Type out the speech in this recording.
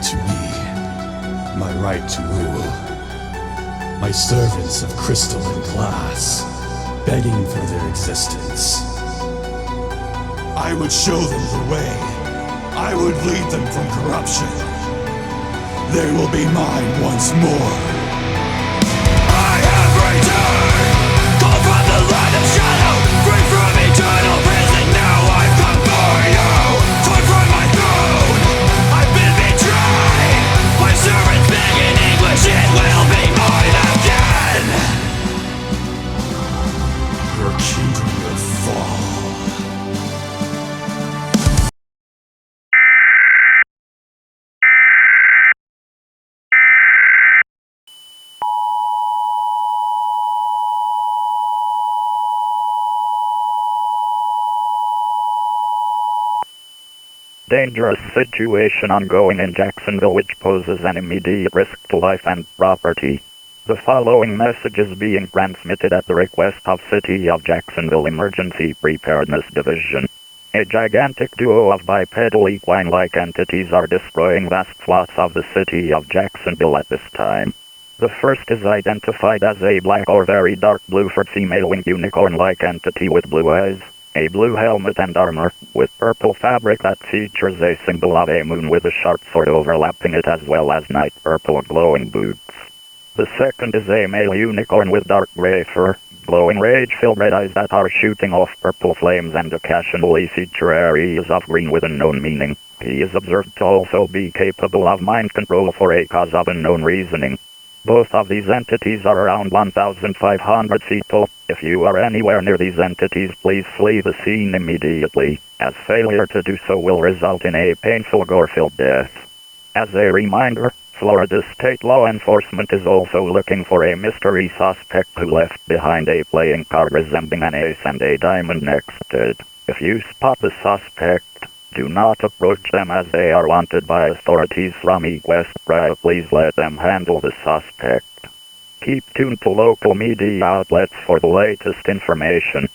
to me my right to rule. My servants of crystal and glass, begging for their existence. I would show them the way. I would lead them from corruption. They will be mine once more. I have returned! Call from the land of shadow, free from eternal prison. Now I've come for you! Torn from my throne! I've been betrayed! My servants beg in English, it will be mine again! Your kingdom will fall. Dangerous situation ongoing in Jacksonville which poses an immediate risk to life and property. The following message is being transmitted at the request of City of Jacksonville Emergency Preparedness Division. A gigantic duo of bipedal equine-like entities are destroying vast swaths of the City of Jacksonville at this time. The first is identified as a black or very dark blue fur female winged unicorn-like entity with blue eyes, a blue helmet and armor, with purple fabric that features a symbol of a moon with a sharp sword overlapping it as well as night purple glowing boots. The second is a male unicorn with dark gray fur, glowing rage-filled red eyes that are shooting off purple flames and occasionally feature areas of green with unknown meaning. He is observed to also be capable of mind control for a cause of unknown reasoning. Both of these entities are around 1,500 feet tall. If you are anywhere near these entities, please flee the scene immediately, as failure to do so will result in a painful gore-filled death. As a reminder, Florida state law enforcement is also looking for a mystery suspect who left behind a playing card resembling an ace and a diamond next to it. If you spot the suspect, do not approach them as they are wanted by authorities from East West. Please let them handle the suspect. Keep tuned to local media outlets for the latest information.